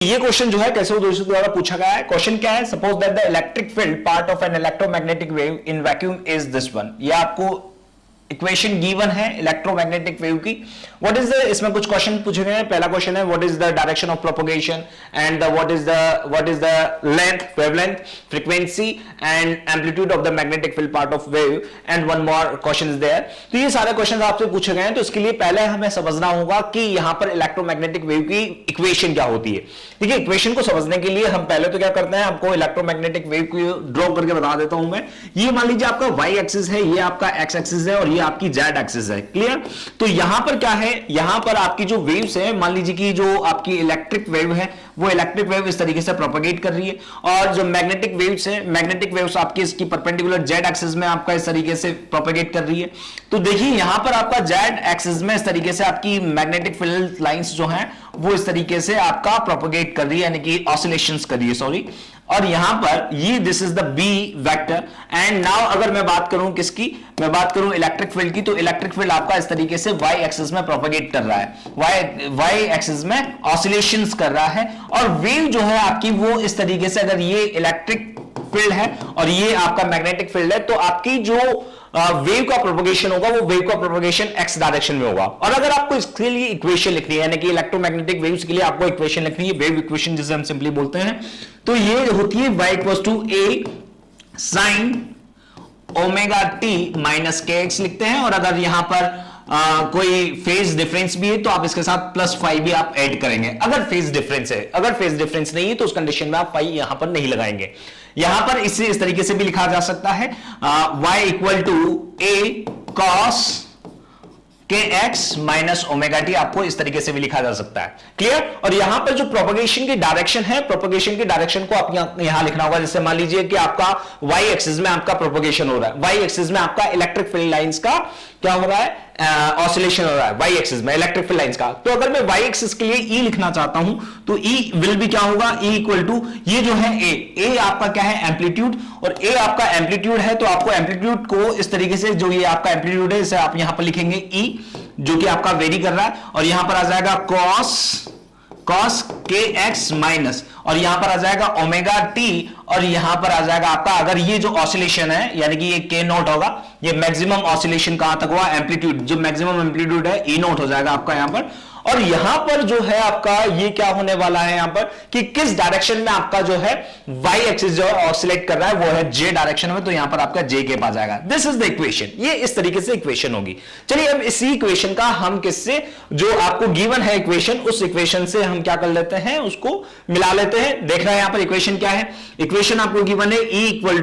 ये क्वेश्चन जो है कैसे दोस्तों द्वारा पूछा गया है। क्वेश्चन क्या है, suppose that the electric field part of an electromagnetic wave in vacuum is this one. ये आपको इक्वेशन गिवन है इलेक्ट्रोमैग्नेटिक वेव की। व्हाट इज द, इसमें कुछ क्वेश्चन पूछे गए हैं। पहला क्वेश्चन है what is the direction of propagation and what is the length, wavelength, frequency and amplitude of the magnetic field part of wave and one more question is there. तो ये सारे क्वेश्चन आपसे पूछे गए हैं। तो इसके लिए पहले हमें समझना होगा कि यहां पर इलेक्ट्रोमैग्नेटिक वेव की इक्वेशन क्या होती है। ठीक है, इक्वेशन को समझने के लिए हम पहले तो क्या करते हैं, आपको इलेक्ट्रोमैग्नेटिक वेव को ड्रॉ करके बता देता हूं मैं। ये मान लीजिए आपका वाई एक्सिस है, ये आपका एक्स एक्सिस है और ये आपकी जेड एक्सिस है। क्लियर। तो यहां पर क्या है, यहां पर आपकी जो वेव्स है, मान लीजिए कि जो आपकी इलेक्ट्रिक वेव है वो इलेक्ट्रिक वेव इस तरीके से प्रोपेगेट कर रही है और जो मैग्नेटिक वेव्स है, मैग्नेटिक वेव्स आपकी इसकी परपेंडिकुलर जेड एक्सिस में आपका इस तरीके से प्रोपेगेट कर रही है। तो देखिए यहां पर आपका जेड एक्सिस में इस तरीके से आपकी मैग्नेटिक फील्ड लाइंस जो हैं वो इस तरीके से आपका प्रोपेगेट कर रही है, यानी कि ऑसिलेशंस कर रही है, सॉरी। और यहां पर ये this is the B vector and now अगर मैं बात करूं किसकी, मैं बात करूं इलेक्ट्रिक फील्ड की, तो इलेक्ट्रिक फील्ड आपका इस तरीके से वाई एक्सिस में प्रोपेगेट कर रहा है, वाई एक्सिस में ऑसिलेशंस कर रहा है। और वेव जो है आपकी वो इस तरीके से, अगर ये इलेक्ट्रिक फील्ड है और ये आपका मैग्नेटिक फील्ड है, तो आपकी जो वेव का प्रोपगेशन होगा वो वेव का प्रोपगेशन एक्स डायरेक्शन में होगा। और अगर आपको इसके लिए इक्वेशन लिखनी है, यानी कि इलेक्ट्रोमैग्नेटिक वेव्स के लिए आपको इक्वेशन लिखनी है, वेव इक्वेशन जिसे हम सिंपली बोलते हैं, तो ये होती है y equals to a sin omega t minus k x लिखते हैं। और अगर यहां पर कोई फेज डिफरेंस भी है तो आप इसके साथ प्लस फाइव भी आप ऐड करेंगे अगर फेज डिफरेंस है। अगर फेज डिफरेंस नहीं है तो उस कंडीशन में आप फाइव यहां पर नहीं लगाएंगे। यहां पर इसे इस तरीके से भी लिखा जा सकता है y equal to a cos k x minus omega t, आपको इस तरीके से भी लिखा जा सकता है। क्लियर। और यहां पर जो प्रोपगेशन की डायरेक्शन है, प्रोपगेशन की डायरेक्शन को आप यहां लिखना होगा। जैसे मान लीजिए कि आपका वाई एक्सिस में आपका प्रोपगेशन हो रहा है, वाई एक्सिस में आपका इलेक्ट्रिक फील्ड लाइंस का क्या हो रहा है, ऑसिलेशन हो रहा है वाई एक्सिस में इलेक्ट्रिक फील्ड लाइंस का। तो अगर मैं वाई एक्सिस के लिए ई लिखना चाहता हूं तो ई विल भी क्या होगा, ई इक्वल टू ये जो है ए आपका क्या है, एम्पलीट्यूड। और ए आपका एम्पलीट्यूड है तो आपको एम्पलीट्यूड को इस तरीके से, जो ये आपका एम्पलीट्यूड है इसे आप यहां पर लिखेंगे ई, जो कि आपका वेरी कर रहा है। और यहां पर आ जाएगा कॉस के एक्स माइनस, और यहां पर आ जाएगा ओमेगा टी, और यहां पर आ जाएगा आपका, अगर ये जो ऑसिलेशन है यानी कि ये के नॉट होगा, ये मैक्सिमम ऑसिलेशन कहां तक हुआ, एम्पलीट्यूड, जो मैक्सिमम एम्पलीट्यूड है ई नॉट हो जाएगा आपका यहां पर। और यहां पर जो है आपका ये क्या होने वाला है यहां पर, कि किस डायरेक्शन में आपका जो है वाई एक्सिस जो है ऑसिलेट कर रहा है वो है जे डायरेक्शन में, तो यहां पर आपका जे केप आ जाएगा। दिस इज द इक्वेशन, ये इस तरीके से इक्वेशन होगी। चलिए अब इसी इक्वेशन का हम किससे, जो आपको गिवन है इक्वेशन, उस इक्वेशन से हम क्या कर लेते हैं, उसको मिला लेते हैं। देखना है यहां पर इक्वेशन क्या है। इक्वेशन आपको गिवन है ई इक्वल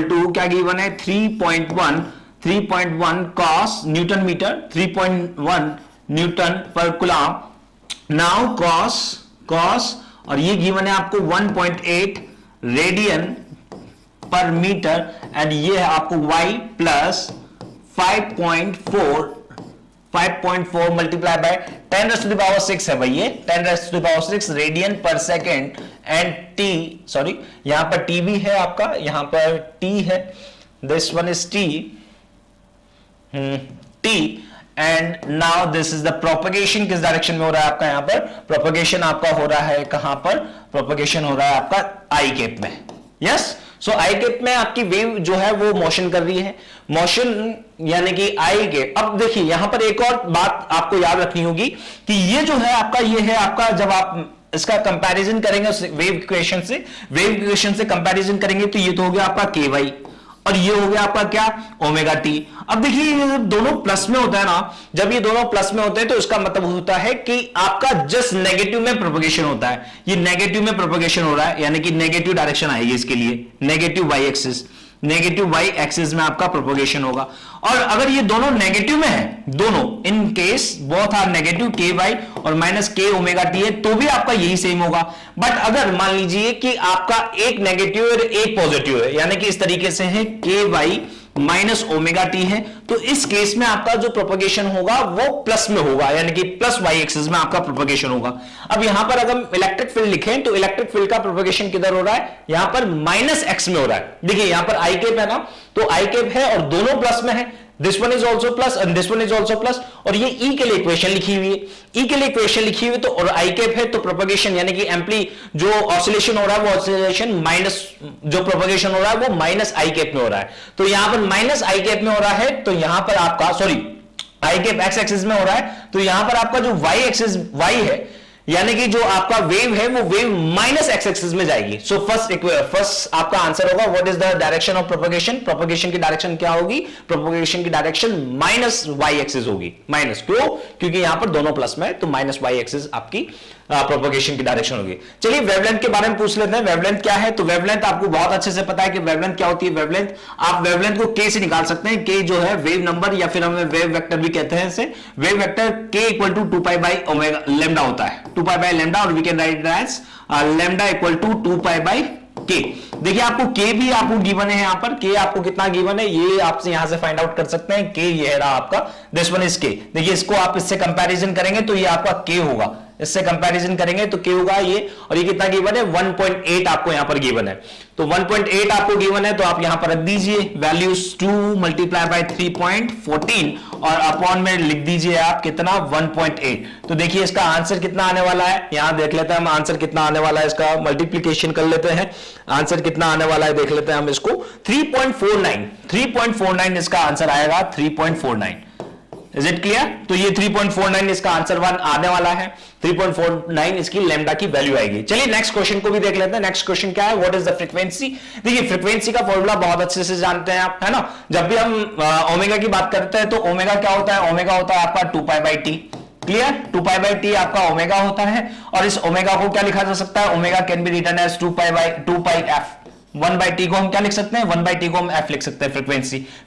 टू क्या गिवन है, 3.1 कॉस न्यूटन मीटर, 3.1 न्यूटन पर कूलम। नाउ कॉस और ये गिवन है आपको 1.8 रेडियन पर मीटर, एंड ये है आपको y प्लस 5.4 मल्टीप्लाई बाय 10⁻⁶ है भाई, ये 10⁻⁶ रेडियन पर सेकेंड, एंड t, सॉरी यहां पर t भी है आपका, यहां पर t है, this one is t and now this is the propagation, किस डायरेक्शन में हो रहा है आपका, यहां पर प्रोपगेशन आपका हो रहा है, कहां पर प्रोपगेशन हो रहा है आपका आई केप में। यस, सो आई केप में आपकी वेव जो है वो मोशन कर रही है, मोशन यानी कि आई केप। अब देखिए यहां पर एक और बात आपको याद रखनी होगी कि ये जो है आपका, ये है आपका, जब आप इसका कंपैरिजन करेंगे वेव इक्वेशन से कंपैरिजन करेंगे तो ये तो हो गया आपका के वाई, और ये हो गया आपका क्या, ओमेगा टी। अब देखिए ये दोनों प्लस में होता है ना, जब ये दोनों प्लस में होते हैं तो इसका मतलब होता है कि आपका जस्ट नेगेटिव में प्रोपगेशन होता है। ये नेगेटिव में प्रोपगेशन हो रहा है, यानी कि नेगेटिव डायरेक्शन आएगी इसके लिए, नेगेटिव वाई एक्सिस में आपका प्रोपगेशन होगा। और अगर ये दोनों नेगेटिव में है, दोनों in case both are negative, k y और माइनस के ओमेगा टी है, तो भी आपका यही सेम होगा। बट अगर मान लीजिए कि आपका एक नेगेटिव और एक पॉजिटिव है, यानी कि इस तरीके से है के वाई माइनस ओमेगा टी है, तो इस केस में आपका जो प्रोपगेशन होगा वो प्लस में होगा, यानी कि प्लस वाई एक्सिस में आपका प्रोपगेशन होगा। अब यहां पर अगर इलेक्ट्रिक फील्ड लिखें तो इलेक्ट्रिक फील्ड का प्रोपगेशन किधर हो रहा है, यहां पर माइनस एक्स में हो रहा है। देखिए यहां पर आई केप है ना, तो आई केप है और दोनों प्लस में है, this one is also plus and this one is also plus, और ये ई के लिए इक्वेशन लिखी हुई है, ई के लिए इक्वेशन लिखी हुई तो, और आई कैप है तो प्रोपगेशन यानी कि एम्पली जो ऑसिलेशन हो रहा है वो ऑसिलेशन माइनस, जो प्रोपगेशन हो रहा है वो माइनस आई कैप में हो रहा है, तो यहां पर माइनस आई कैप में हो रहा है, तो यहां पर आपका sorry I cap x axis में हो रहा है, तो यहां पर आपका जो वाई एक्सिस वाई है यानी कि जो आपका वेव है वो वेव माइनस एक्स एक्सिस में जाएगी। सो फर्स्ट आपका आंसर होगा what is the direction of propagation, propagation की डायरेक्शन क्या होगी, प्रोपगेशन की डायरेक्शन माइनस वाई एक्सिस होगी, माइनस क्यों, क्योंकि यहां पर दोनों प्लस में, तो माइनस वाई एक्सिस आपकी प्रोपगेशन की डायरेक्शन होगी। चलिए वेवलेंथ के बारे में पूछ लेते हैं, वेवलेंथ क्या है, तो वेवलेंथ आपको बहुत अच्छे से पता है कि वेवलेंथ क्या होती है, वेवलेंथ आप वेवलेंथ को के से निकाल सकते हैं, के जो है वेव नंबर या फिर हमें वेव वेक्टर भी कहते हैं इसे, wave vector k equal to 2 pi by omega lambda होता है, 2 पाई बाई लेमडा, और we can write it as lambda equal to 2 pi by k. देखिए आपको के भी आपको गिवन है, यहां पर के आपको कितना गिवन है ये आपसे यहां से फाइंड आउट कर सकते हैं, के ये रहा आपका, दिस वन इज के। देखिए इसको आप इससे कंपैरिजन करेंगे तो ये आपका के होगा, इससे कंपैरिजन करेंगे तो क्या होगा ये, और ये कितना गिवन है 1.8 आपको यहां पर गिवन है, तो 1.8 आपको गिवन है तो आप यहां पर रख दीजिए वैल्यूज 2 मल्टीप्लाई बाय 3.14 और अपॉन में लिख दीजिए आप कितना 1.8। तो देखिए इसका आंसर कितना आने वाला है, यहां देख लेते हैं हम आंसर कितना आने वाला है, इसका मल्टीप्लीकेशन कर लेते हैं, आंसर कितना आने वाला है देख लेते हैं हम इसको 3.49 इसका आंसर आएगा 3.49। इज इट क्लियर, तो ये 3.49 इसका आंसर वन आने वाला है, 3.49 इसकी लैम्डा की वैल्यू आएगी। चलिए नेक्स्ट क्वेश्चन को भी देख लेते हैं, नेक्स्ट क्वेश्चन क्या है, व्हाट इज द फ्रीक्वेंसी। देखिए फ्रीक्वेंसी का फॉर्मूला बहुत अच्छे से जानते हैं आप, है ना, जब भी हम ओमेगा की बात करते हैं तो ओमेगा क्या होता है, ओमेगा होता है आपका 2 pi by T, clear, 2 pi by T आपका ओमेगा होता है, और इस ओमेगा को क्या लिखा जा सकता है, omega can be written as 2 pi f, 1 by t को हम क्या लिख सकते हैं, 1 बाई टी को हम एफ लिख सकते हैं।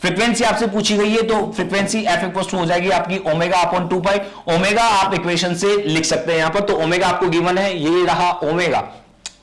फ्रीक्वेंसी आपसे पूछी गई है तो फ्रीक्वेंसी एफ इक्वल टू हो जाएगी आपकी ओमेगा अपॉन 2 पाई, ओमेगा आप इक्वेशन से लिख सकते हैं यहां पर, तो ओमेगा आपको गिवन है, ये रहा omega,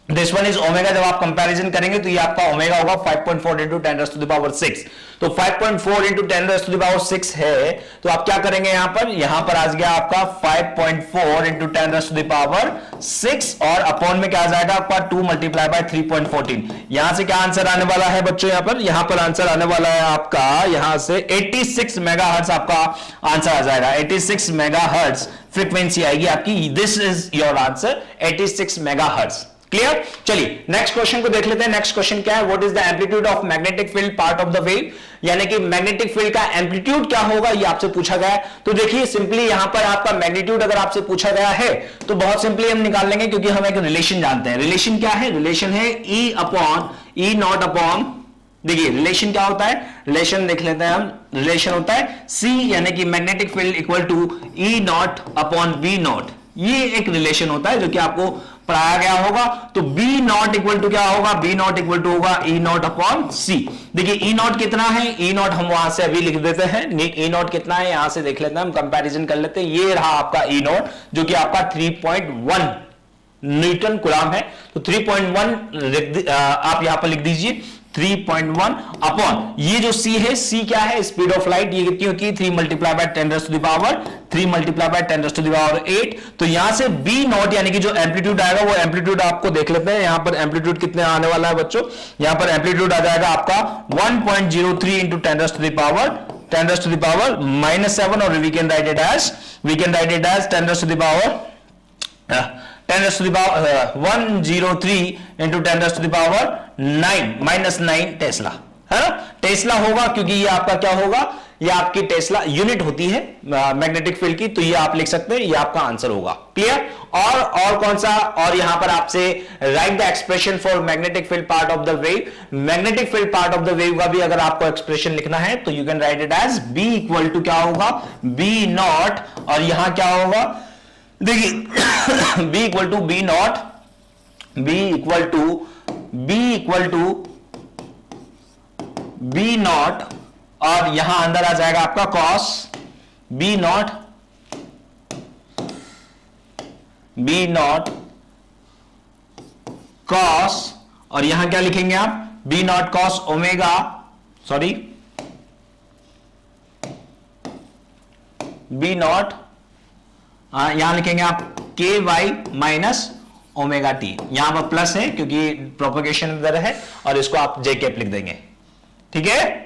this one is omega, जब आप कंपैरिजन करेंगे तो ये आपका ओमेगा होगा 5.4 इंटू 10⁶, तो 5.4 इंटू 10⁶ है, तो आप क्या करेंगे यहां पर आ गया आपका 5.4 इंटू 10⁶, और अपॉन में क्या आ जाएगा आपका 2 मल्टीप्लाई बाय 3.14। यहां से क्या आंसर आने वाला है बच्चों, यहां पर आंसर आने वाला है आपका यहां से 86 मेगाहर्ट्ज आपका आंसर आ जाएगा, 86 मेगाहर्ट्ज फ्रीक्वेंसी आएगी आपकी, this is your answer 86 megahertz. Clear, चलिए नेक्स्ट क्वेश्चन को देख लेते हैं, नेक्स्ट क्वेश्चन क्या है, what is the amplitude of magnetic field part of the wave, यानी कि मैग्नेटिक फील्ड का एम्पलीट्यूड क्या होगा ये आपसे पूछा गया है। तो देखिए सिंपली यहां पर आपका मैग्नीट्यूड अगर आपसे पूछा गया है तो बहुत सिंपली हम निकाल लेंगे, क्योंकि हम एक रिलेशन जानते हैं। रिलेशन क्या है, रिलेशन है E upon E naught upon, देखिए रिलेशन क्या होता है, रिलेशन देख लेते हैं हम, रिलेशन होता है C यानी कि magnetic field equal to E naught upon B naught, ये एक रिलेशन होता है जो कि आपको पढ़ाया गया होगा। तो B नॉट इक्वल टू क्या होगा, B नॉट इक्वल टू होगा E नॉट अपॉन C। देखिए E नॉट कितना है, E नॉट हम वहां से अभी लिख देते हैं, E नॉट कितना है यहां से देख लेते हैं, हम कंपैरिजन कर लेते हैं, ये रहा आपका E नॉट जो कि आपका 3.1 न्यूटन कुलाम है, तो 3.1 आप यहां पर लिख दीजिए 3.1 अपॉन ये जो C है, C क्या है, स्पीड ऑफ लाइट, ये कितनी होती है 3 मल्टीप्लाई बाय 10⁻8। तो यहां से B नॉट यानी कि जो एम्पलीट्यूड आएगा वो एम्पलीट्यूड आपको देख लेते हैं, यहां पर एम्पलीट्यूड कितने आने वाला है बच्चों, यहां पर एम्पलीट्यूड आ जाएगा आपका 1.03 इंटू 10⁻⁻7, और we can write it as 103 into 10⁻9 tesla, है ना, टेस्ला होगा, क्योंकि ये आपका क्या होगा, ये आपकी टेस्ला यूनिट होती है मैग्नेटिक फील्ड की, तो ये आप लिख सकते हैं, ये आपका आंसर होगा। क्लियर, और कौन सा, और यहां पर आपसे write the expression for magnetic field part of the wave, magnetic field part of the wave का भी अगर आपको एक्सप्रेशन लिखना है तो you can write it as B equal to क्या होगा, B नॉट, और यहां क्या होगा, देखिए B equal to B naught, B naught, और यहां अंदर आ जाएगा आपका cos B नॉट cos, और यहां क्या लिखेंगे आप, B not cos omega, sorry B not, यहां लिखेंगे आप KY माइनस ओमेगा टी, यहां पर प्लस है क्योंकि प्रोपगेशन इधर है, और इसको आप J कैप लिख देंगे, ठीक है।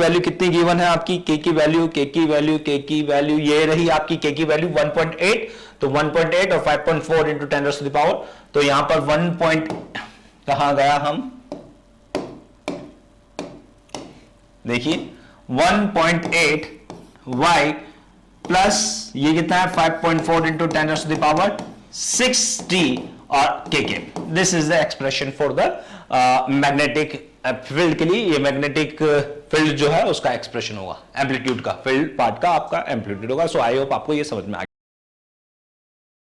वैल्यू कितनी गिवन है आपकी, के की वैल्यू, के की वैल्यू, के की वैल्यू, ये रही आपकी के की वैल्यू 1.8, तो 1.8 और 5.4 इंटू 10 टू द पावर, तो यहां पर 1 कहां गया हम, देखिए 1.8 y प्लस ये कितना है 5.4 into 10 to the power 6t और के। This is the expression for the magnetic field के लिए। ये मैग्नेटिक फील्ड जो है उसका एक्सप्रेशन होगा, एम्पलीट्यूड का, फील्ड पार्ट का आपका एम्पलीट्यूड होगा। सो आई होप आपको ये समझ में आ गया।